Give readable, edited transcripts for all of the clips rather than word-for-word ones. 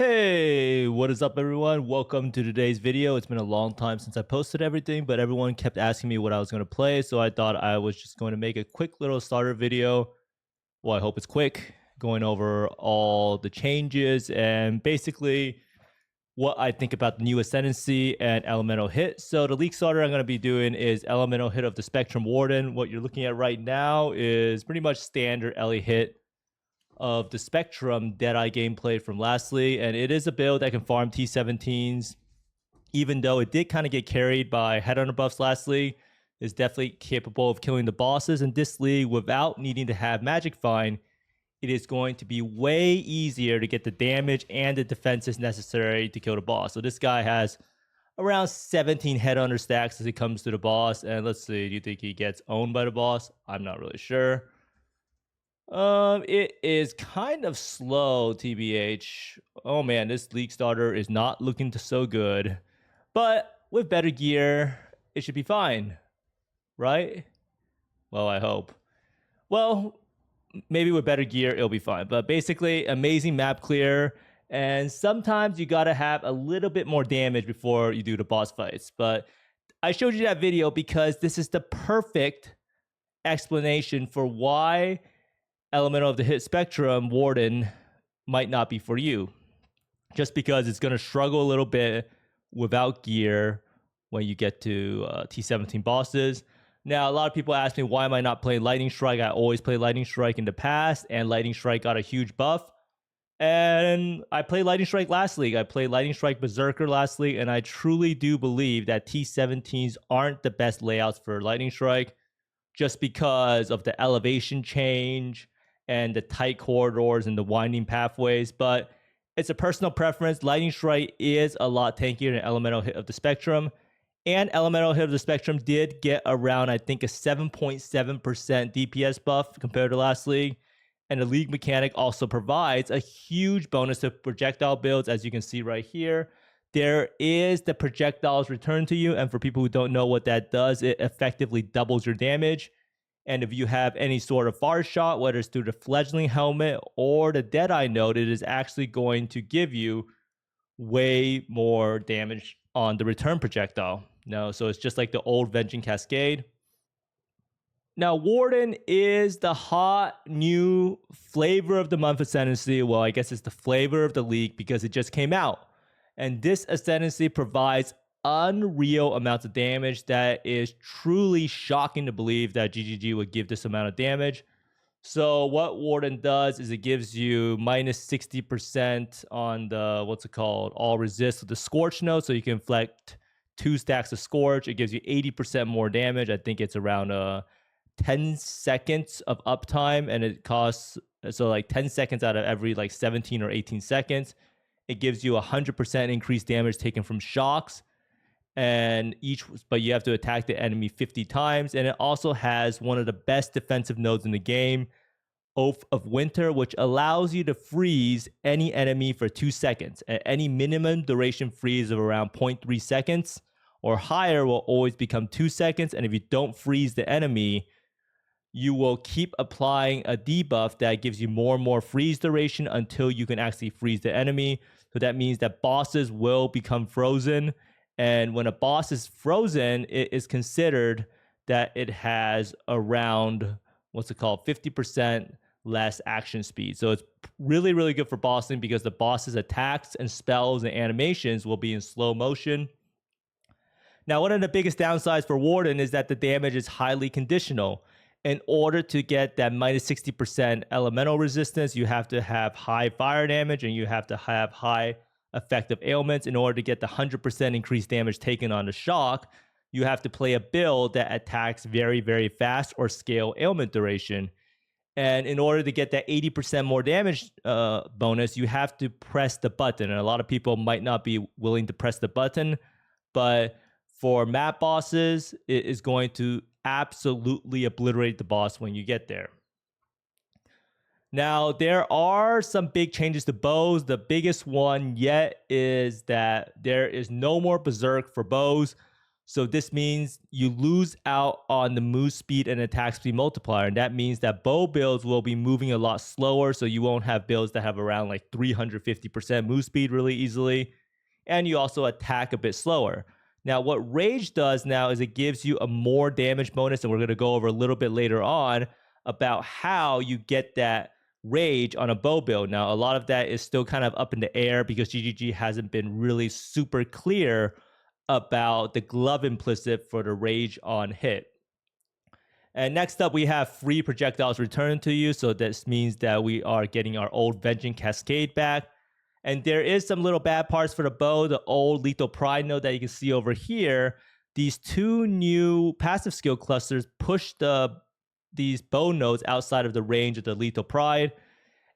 Hey, what is up everyone? Welcome to today's video. It's been a long time since I posted everything, but everyone kept asking me what I was going to play, so I thought I was just going to make a quick little starter video. Well, I hope it's quick, going over all the changes and basically what I think about the new Ascendancy and Elemental Hit. So the league starter I'm going to be doing is Elemental Hit of the Spectrum Warden. What you're looking at right now is pretty much standard Ele Hit of the Spectrum Deadeye gameplay from lastly, and it is a build that can farm T17s, even though it did kind of get carried by Headhunter buffs lastly. Is definitely capable of killing the bosses in this league without needing to have Magic Find. It is going to be way easier to get the damage and the defenses necessary to kill the boss. So this guy has around 17 Headhunter stacks as it comes to the boss, and let's see, do you think he gets owned by the boss? I'm not really sure. It is kind of slow, TBH. Oh man, this league starter is not looking so good. But with better gear, it should be fine. Right? Well, I hope. Well, maybe with better gear, it'll be fine. But basically, amazing map clear. And sometimes you gotta have a little bit more damage before you do the boss fights. But I showed you that video because this is the perfect explanation for why Elemental of the Hit Spectrum Warden might not be for you, just because it's going to struggle a little bit without gear when you get to T17 bosses. Now, a lot of people ask me, why am I not playing Lightning Strike? I always played Lightning Strike in the past, and Lightning Strike got a huge buff. And I played Lightning Strike last league. I played Lightning Strike Berserker last league, and I truly do believe that T17s aren't the best layouts for Lightning Strike, just because of the elevation change and the tight corridors and the winding pathways. But it's a personal preference. Lightning Strike is a lot tankier than Elemental Hit of the Spectrum. And Elemental Hit of the Spectrum did get around, I think, a 7.7% DPS buff compared to last league. And the league mechanic also provides a huge bonus to projectile builds, as you can see right here. There is the projectiles return to you. And for people who don't know what that does, it effectively doubles your damage. And if you have any sort of far shot, whether it's through the Fledgling Helmet or the Deadeye Node, it is actually going to give you way more damage on the return projectile. No, so it's just like the old Venging Cascade. Now, Warden is the hot new flavor of the month Ascendancy. Well, I guess it's the flavor of the league because it just came out. And this Ascendancy provides unreal amounts of damage that is truly shocking to believe that GGG would give this amount of damage. So what Warden does is it gives you minus 60% on the, what's it called, all resist with the Scorch node, so you can inflict 2 stacks of Scorch. It gives you 80% more damage. I think it's around 10 seconds of uptime, and it costs, so like 10 seconds out of every like 17 or 18 seconds. It gives you 100% increased damage taken from shocks. But you have to attack the enemy 50 times. And it also has one of the best defensive nodes in the game, Oath of Winter, which allows you to freeze any enemy for 2 seconds. At any minimum duration freeze of around 0.3 seconds or higher will always become 2 seconds. And if you don't freeze the enemy, you will keep applying a debuff that gives you more and more freeze duration until you can actually freeze the enemy. So that means that bosses will become frozen. And when a boss is frozen, it is considered that it has around, 50% less action speed. So it's really, really good for bossing because the boss's attacks and spells and animations will be in slow motion. Now, one of the biggest downsides for Warden is that the damage is highly conditional. In order to get that minus 60% elemental resistance, you have to have high fire damage and you have to have high effective ailments. In order to get the 100% increased damage taken on the shock, you have to play a build that attacks very, very fast or scale ailment duration. And in order to get that 80% more damage bonus, you have to press the button. And a lot of people might not be willing to press the button, but for map bosses, it is going to absolutely obliterate the boss when you get there. Now, there are some big changes to bows. The biggest one yet is that there is no more Berserk for bows. So this means you lose out on the move speed and attack speed multiplier. And that means that bow builds will be moving a lot slower. So you won't have builds that have around like 350% move speed really easily. And you also attack a bit slower. Now, what Rage does now is it gives you a more damage bonus. And we're going to go over a little bit later on about how you get that Rage on a bow build. Now, a lot of that is still kind of up in the air because GGG hasn't been really super clear about the glove implicit for the Rage on hit. And next up, we have free projectiles returned to you. So this means that we are getting our old Vengeance Cascade back. And there is some little bad parts for the bow. The old Lethal Pride node that you can see over here. These two new passive skill clusters push these bow nodes outside of the range of the Lethal Pride.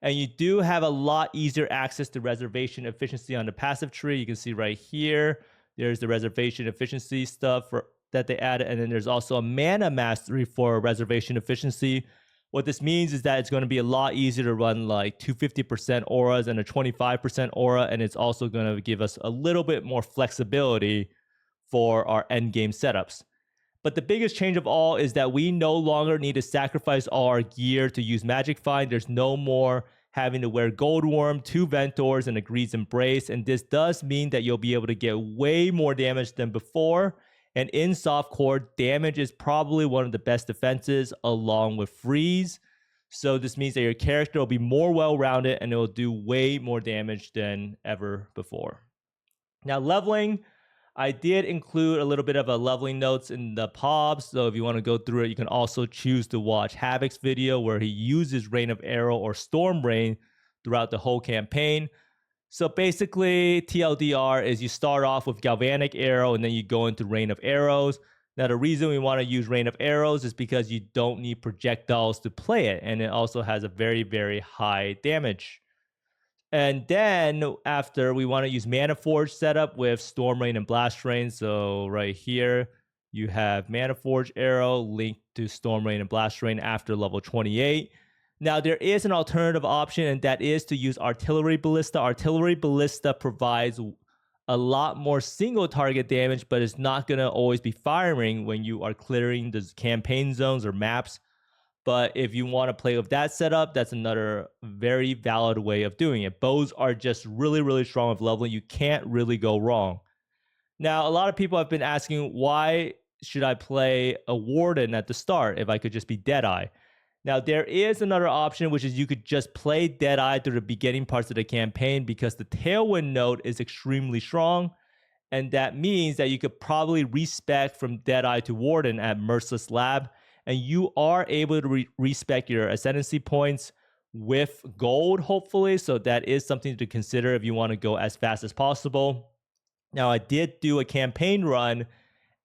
And you do have a lot easier access to reservation efficiency on the passive tree. You can see right here. There's the reservation efficiency stuff that they added. And then there's also a mana mastery for reservation efficiency. What this means is that it's going to be a lot easier to run like 250% auras and a 25% aura. And it's also going to give us a little bit more flexibility for our endgame setups. But the biggest change of all is that we no longer need to sacrifice all our gear to use Magic Find. There's no more having to wear Gold Worm, 2 Ventors, and a Greed's Embrace. And this does mean that you'll be able to get way more damage than before. And in softcore, damage is probably one of the best defenses along with freeze. So this means that your character will be more well-rounded and it will do way more damage than ever before. Now, leveling, I did include a little bit of a leveling notes in the POBs. So if you want to go through it, you can also choose to watch Havoc's video where he uses Rain of Arrow or Storm Rain throughout the whole campaign. So basically, TLDR is you start off with Galvanic Arrow and then you go into Rain of Arrows. Now, the reason we want to use Rain of Arrows is because you don't need projectiles to play it. And it also has a very, very high damage. And then after, we want to use Manaforged setup with Storm Rain and Blast Rain. So right here, you have Manaforged Arrow linked to Storm Rain and Blast Rain after level 28. Now, there is an alternative option, and that is to use Artillery Ballista. Artillery Ballista provides a lot more single target damage, but it's not going to always be firing when you are clearing the campaign zones or maps. But if you want to play with that setup, that's another very valid way of doing it. Bows are just really, really strong with leveling. You can't really go wrong. Now, a lot of people have been asking, why should I play a Warden at the start if I could just be Deadeye? Now, there is another option, which is you could just play Deadeye through the beginning parts of the campaign because the Tailwind node is extremely strong. And that means that you could probably respec from Deadeye to Warden at Merciless Lab. And you are able to respec your ascendancy points with gold, hopefully. So that is something to consider if you want to go as fast as possible. Now, I did do a campaign run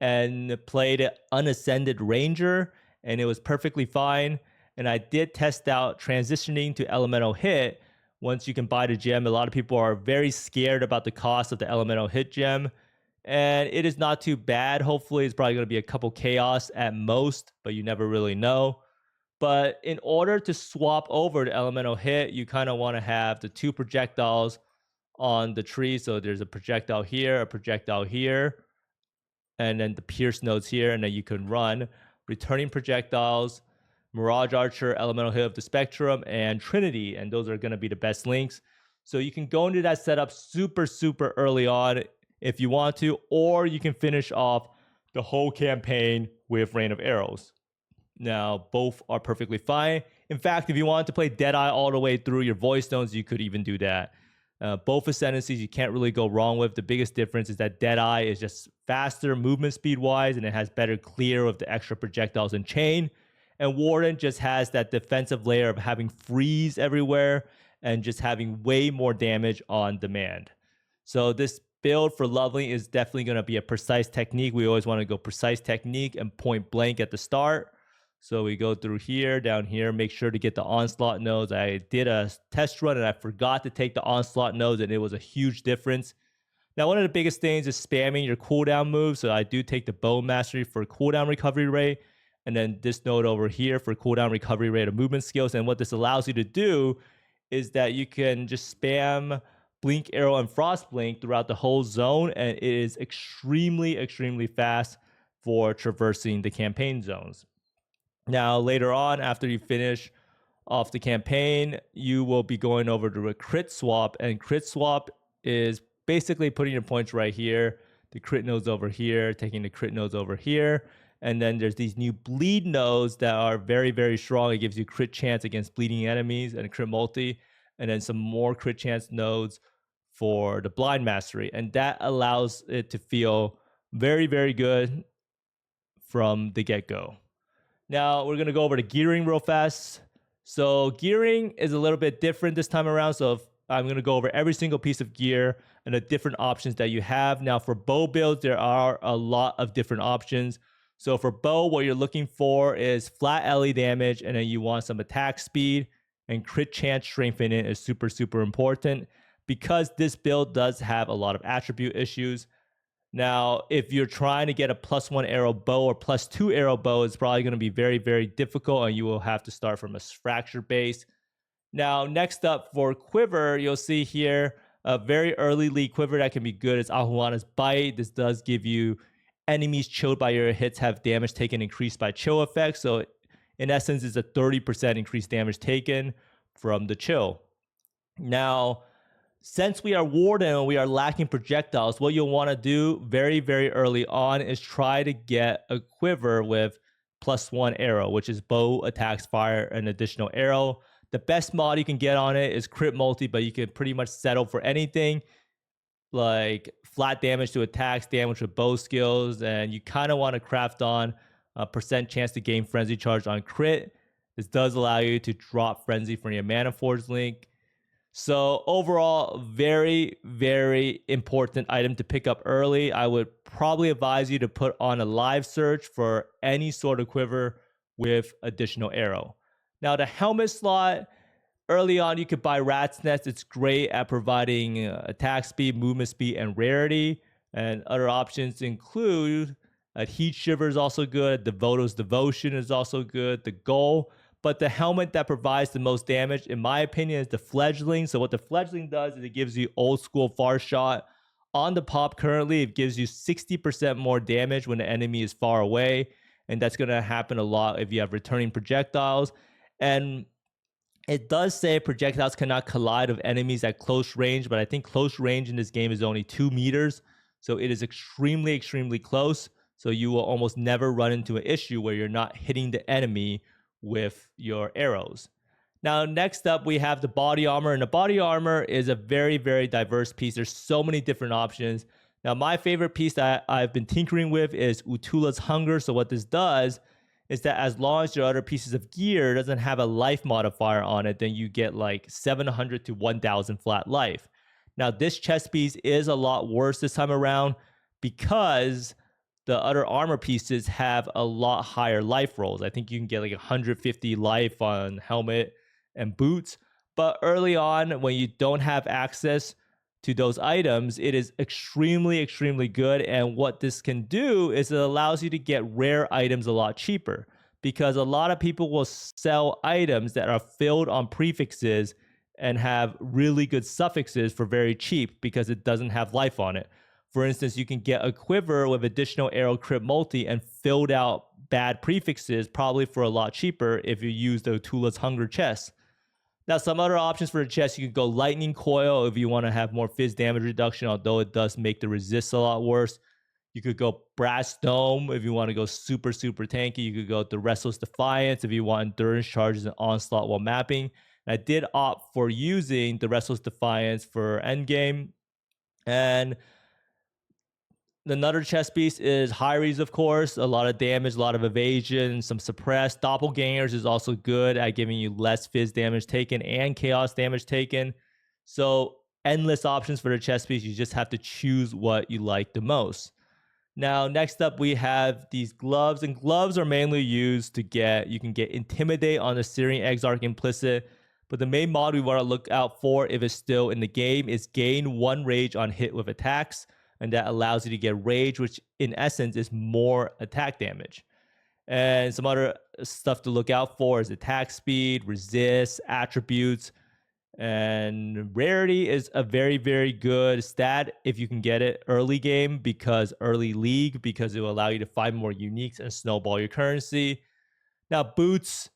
and played Unascended Ranger, and it was perfectly fine. And I did test out transitioning to Elemental Hit once you can buy the gem. A lot of people are very scared about the cost of the Elemental Hit gem. And it is not too bad. Hopefully, it's probably going to be a couple chaos at most, but you never really know. But in order to swap over to Elemental Hit, you kind of want to have the 2 projectiles on the tree. So there's a projectile here, and then the Pierce nodes here, and then you can run Returning Projectiles, Mirage Archer, Elemental Hit of the Spectrum, and Trinity. And those are going to be the best links. So you can go into that setup super, super early on if you want to, or you can finish off the whole campaign with Rain of Arrows. Now, both are perfectly fine. In fact, if you want to play Deadeye all the way through your Void Stones, you could even do that. Both ascendancies you can't really go wrong with. The biggest difference is that Deadeye is just faster movement speed-wise, and it has better clear of the extra projectiles and chain. And Warden just has that defensive layer of having freeze everywhere and just having way more damage on demand. So this build for leveling is definitely going to be a precise technique. We always want to go precise technique and point blank at the start. So we go through here, down here, make sure to get the onslaught nodes. I did a test run and I forgot to take the onslaught nodes, and it was a huge difference. Now, one of the biggest things is spamming your cooldown moves. So I do take the Bow Mastery for cooldown recovery rate, and then this node over here for cooldown recovery rate of movement skills. And what this allows you to do is that you can just spam Blink Arrow and Frost Blink throughout the whole zone, and it is extremely fast for traversing the campaign zones. Now, later on, after you finish off the campaign, you will be going over to a crit swap, and crit swap is basically putting your points right here, the crit nodes over here, taking the crit nodes over here, and then there's these new bleed nodes that are very strong. It gives you crit chance against bleeding enemies and a crit multi, and then some more crit chance nodes for the blind mastery, and that allows it to feel very good from the get-go. Now we're gonna go over to gearing real fast. So gearing is a little bit different this time around. So I'm gonna go over every single piece of gear and the different options that you have. Now for bow builds, there are a lot of different options. So for bow, what you're looking for is flat LE damage, and then you want some attack speed, and crit chance strengthening is super important because this build does have a lot of attribute issues. Now, if you're trying to get a +1 arrow bow or +2 arrow bow, it's probably going to be very difficult, and you will have to start from a fracture base. Now, next up for quiver, you'll see here a very early league quiver that can be good is Ahuana's Bite. This does give you enemies chilled by your hits have damage taken increased by chill effect. So in essence, it's a 30% increased damage taken from the chill. Now, since we are Warden and we are lacking projectiles, what you'll want to do very early on is try to get a quiver with +1 arrow, which is bow, attacks, fire, and additional arrow. The best mod you can get on it is crit multi, but you can pretty much settle for anything like flat damage to attacks, damage with bow skills, and you kind of want to craft on a % chance to gain frenzy charge on crit. This does allow you to drop frenzy from your Manaforged link. So overall, very important item to pick up early. I would probably advise you to put on a live search for any sort of quiver with additional arrow. Now the helmet slot, early on you could buy Rat's Nest. It's great at providing attack speed, movement speed, and rarity. And other options include Heat Shiver is also good. Devoto's Devotion is also good. The Goal. But the helmet that provides the most damage, in my opinion, is the Fledgling. So what the Fledgling does is it gives you old school far shot. On the pop currently, it gives you 60% more damage when the enemy is far away. And that's going to happen a lot if you have returning projectiles. And it does say projectiles cannot collide with enemies at close range, but I think close range in this game is only 2 meters. So it is extremely close. So you will almost never run into an issue where you're not hitting the enemy with your arrows. Now, next up, we have the body armor, and the body armor is a very diverse piece. There's so many different options. Now, my favorite piece that I've been tinkering with is Utula's Hunger. So what this does is that as long as your other pieces of gear doesn't have a life modifier on it, then you get like 700 to 1000 flat life. Now, this chest piece is a lot worse this time around because the other armor pieces have a lot higher life rolls. I think you can get like 150 life on helmet and boots. But early on, when you don't have access to those items, it is extremely good. And what this can do is it allows you to get rare items a lot cheaper, because a lot of people will sell items that are filled on prefixes and have really good suffixes for very cheap because it doesn't have life on it. For instance, you can get a quiver with additional arrow crit multi and filled out bad prefixes probably for a lot cheaper if you use the Utula's Hunger chest. Now, some other options for the chest, you can go Lightning Coil if you want to have more fizz damage reduction, although it does make the resist a lot worse. You could go Brass Dome if you want to go super tanky. You could go the Restless Defiance if you want endurance charges and onslaught while mapping. And I did opt for using the Restless Defiance for endgame. And another chest piece is Hyries, of course. A lot of damage, a lot of evasion, some suppressed. Doppelgangers is also good at giving you less fizz damage taken and chaos damage taken. So endless options for the chest piece. You just have to choose what you like the most. Now, next up, we have these gloves. And gloves are mainly used to you can get Intimidate on the Syrian Exarch implicit. But the main mod we want to look out for, if it's still in the game, is gain 1 rage on hit with attacks. And that allows you to get rage, which in essence is more attack damage. And some other stuff to look out for is attack speed, resist, attributes. And rarity is a very, very good stat if you can get it early game, because early league, because it will allow you to find more uniques and snowball your currency. Now, boots,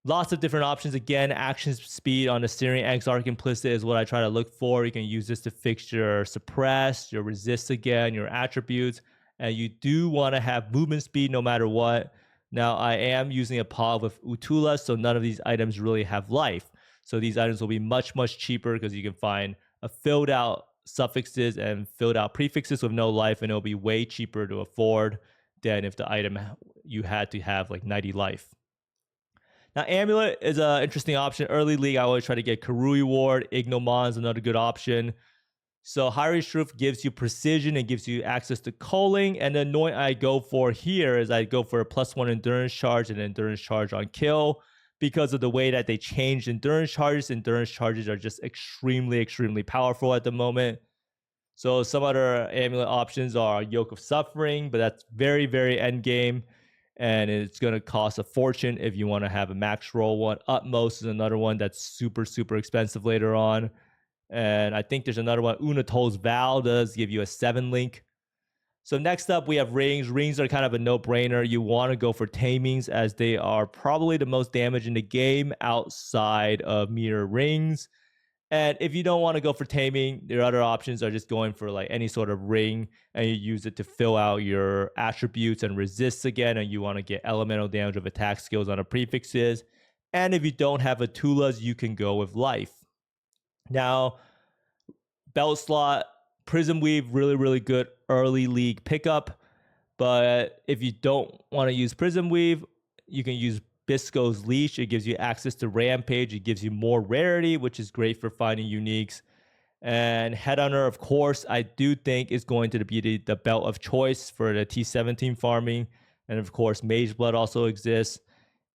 lots of different options. Again, action speed on the Syrian Exarch implicit is what I try to look for. You can use this to fix your suppress, your resist again, your attributes. And you do want to have movement speed no matter what. Now, I am using a PoE with Utula, so none of these items really have life. So these items will be much, much cheaper because you can find a filled out suffixes and filled out prefixes with no life, and it'll be way cheaper to afford than if the item you had to have like 90 life. Now, Amulet is an interesting option. Early league, I always try to get Karui Ward. Ignomon is another good option. So Hari Shroof gives you precision and gives you access to culling. And the anoint I go for here is I go for a +1 endurance charge and endurance charge on kill. Because of the way that they changed endurance charges are just extremely, extremely powerful at the moment. So some other amulet options are Yoke of Suffering, but that's very, very end game. And it's going to cost a fortune if you want to have a max roll one. Utmost is another one that's super, super expensive later on. And I think there's another one. Unatol's Vow does give you a 7 link. So next up, we have rings. Rings are kind of a no-brainer. You want to go for tamings, as they are probably the most damage in the game outside of mirror rings. And if you don't want to go for taming, your other options are just going for like any sort of ring, and you use it to fill out your attributes and resists again, and you want to get elemental damage of attack skills on the prefixes. And if you don't have Atulas, you can go with life. Now, belt slot, Prism Weave, really, really good early league pickup. But if you don't want to use Prism Weave, you can use Bisco's Leash. It gives you access to Rampage. It gives you more rarity, which is great for finding uniques. And Headhunter, of course, I do think is going to be the belt of choice for the T17 farming. And of course, Mage Blood also exists.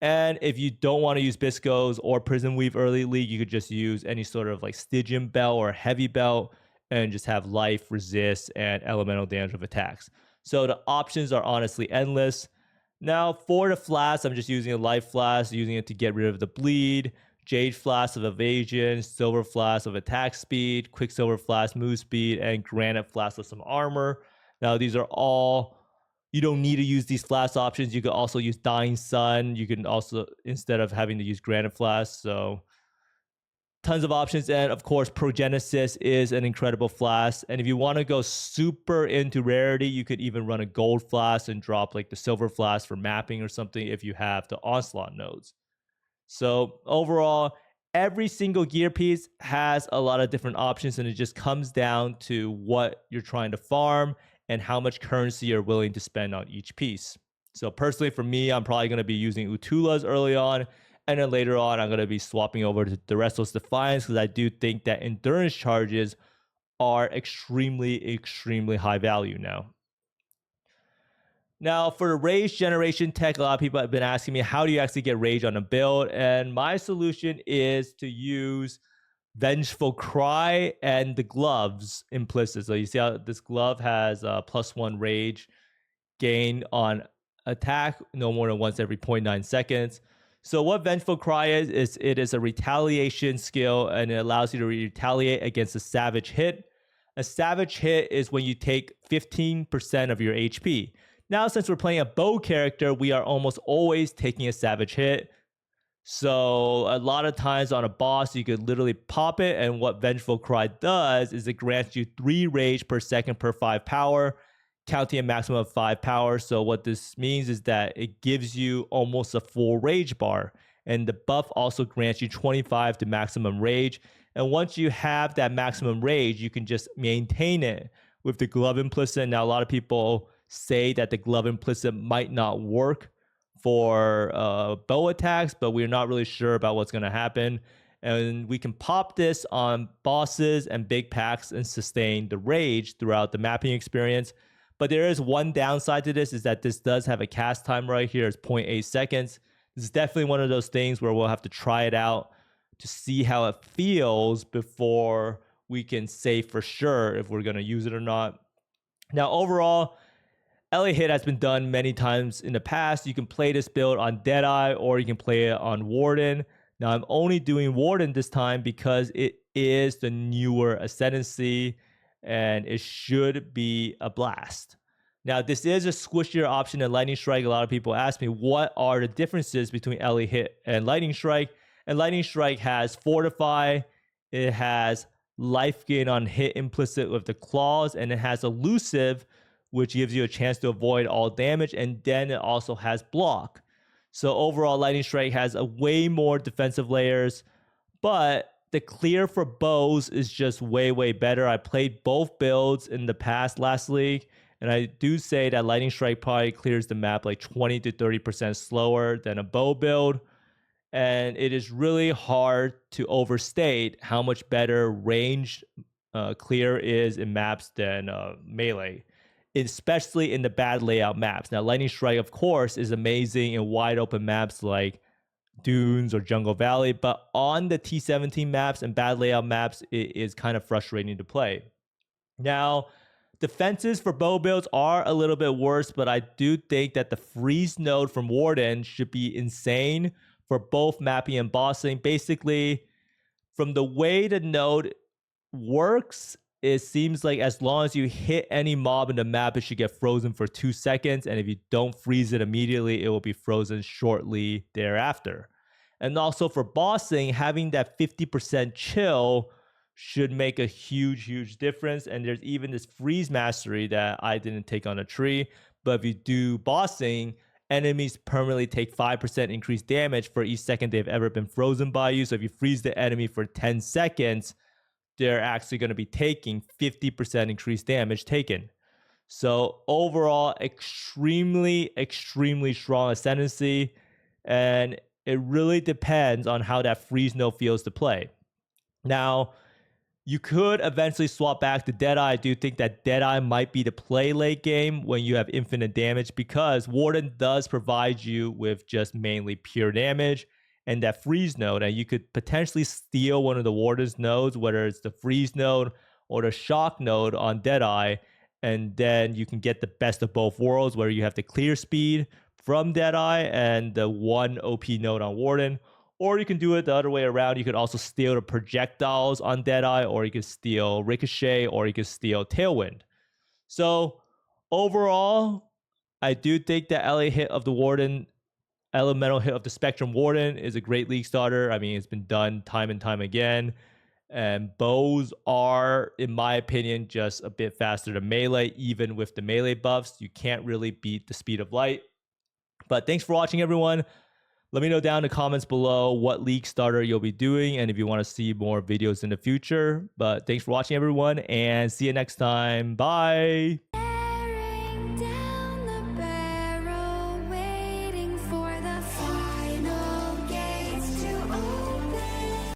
And if you don't want to use Bisco's or Prism Weave early league, you could just use any sort of like Stygian belt or heavy belt and just have life, resist, and elemental damage of attacks. So the options are honestly endless. Now, for the flask, I'm just using a life flask, using it to get rid of the bleed, Jade Flask of evasion, Silver Flask of attack speed, Quicksilver Flask move speed, and Granite Flask of some armor. Now, these are all, you don't need to use these flask options. You could also use Dying Sun. You can also, instead of having to use Granite Flask, so tons of options. And of course, Progenesis is an incredible flask. And if you want to go super into rarity, you could even run a gold flask and drop like the silver flask for mapping or something if you have the onslaught nodes. So overall, every single gear piece has a lot of different options, and it just comes down to what you're trying to farm and how much currency you're willing to spend on each piece. So personally, for me, I'm probably going to be using Utulas early on, and then later on, I'm going to be swapping over to the Restless Defiance, because I do think that endurance charges are extremely, extremely high value now. Now, for the rage generation tech, a lot of people have been asking me, how do you actually get rage on a build? And my solution is to use Vengeful Cry and the gloves implicit. So you see how this glove has a +1 rage gain on attack, no more than once every 0.9 seconds. So what Vengeful Cry is it is a retaliation skill, and it allows you to retaliate against a savage hit. A savage hit is when you take 15% of your HP. Now, since we're playing a bow character, we are almost always taking a savage hit. So a lot of times on a boss, you could literally pop it, and what Vengeful Cry does is it grants you 3 rage per second per 5 power, counting a maximum of 5 power. So what this means is that it gives you almost a full rage bar. And the buff also grants you 25 to maximum rage. And once you have that maximum rage, you can just maintain it with the glove implicit. Now, a lot of people say that the glove implicit might not work for bow attacks, but we're not really sure about what's going to happen. And we can pop this on bosses and big packs and sustain the rage throughout the mapping experience. But there is one downside to this, is that this does have a cast time right here. It's 0.8 seconds. This is definitely one of those things where we'll have to try it out to see how it feels before we can say for sure if we're going to use it or not. Now, overall, LA Hit has been done many times in the past. You can play this build on Deadeye, or you can play it on Warden. Now, I'm only doing Warden this time because it is the newer Ascendancy, and it should be a blast. Now, this is a squishier option than Lightning Strike. A lot of people ask me, what are the differences between LA Hit and Lightning Strike? And Lightning Strike has Fortify, it has life gain on hit implicit with the claws, and it has Elusive, which gives you a chance to avoid all damage, and then it also has block. So overall, Lightning Strike has a way more defensive layers, but the clear for bows is just way, way better. I played both builds in the past last league, and I do say that Lightning Strike probably clears the map like 20 to 30% slower than a bow build. And it is really hard to overstate how much better range clear is in maps than melee, especially in the bad layout maps. Now, Lightning Strike, of course, is amazing in wide open maps like Dunes or Jungle Valley, but on the T17 maps and bad layout maps, it is kind of frustrating to play. Now, defenses for bow builds are a little bit worse, but I do think that the freeze node from Warden should be insane for both mapping and bossing. Basically, from the way the node works, it seems like as long as you hit any mob in the map, it should get frozen for 2 seconds. And if you don't freeze it immediately, it will be frozen shortly thereafter. And also for bossing, having that 50% chill should make a huge, huge difference. And there's even this freeze mastery that I didn't take on a tree. But if you do bossing, enemies permanently take 5% increased damage for each second they've ever been frozen by you. So if you freeze the enemy for 10 seconds, they're actually going to be taking 50% increased damage taken. So overall, extremely, extremely strong Ascendancy. And it really depends on how that freeze node feels to play. Now, you could eventually swap back to Deadeye. I do think that Deadeye might be the play late game when you have infinite damage, because Warden does provide you with just mainly pure damage and that freeze node. And you could potentially steal one of the Warden's nodes, whether it's the freeze node or the shock node on Deadeye. And then you can get the best of both worlds, where you have the clear speed from Deadeye and the one OP node on Warden. Or you can do it the other way around. You could also steal the projectiles on Deadeye, or you could steal Ricochet, or you could steal Tailwind. So overall, I do think that LA hit of the Warden, elemental hit of the Spectrum Warden is a great league starter. I mean, it's been done time and time again. And bows are, in my opinion, just a bit faster than melee. Even with the melee buffs, you can't really beat the speed of light. But thanks for watching, everyone. Let me know down in the comments below what league starter you'll be doing, and if you want to see more videos in the future. But thanks for watching, everyone, and see you next time. Bye.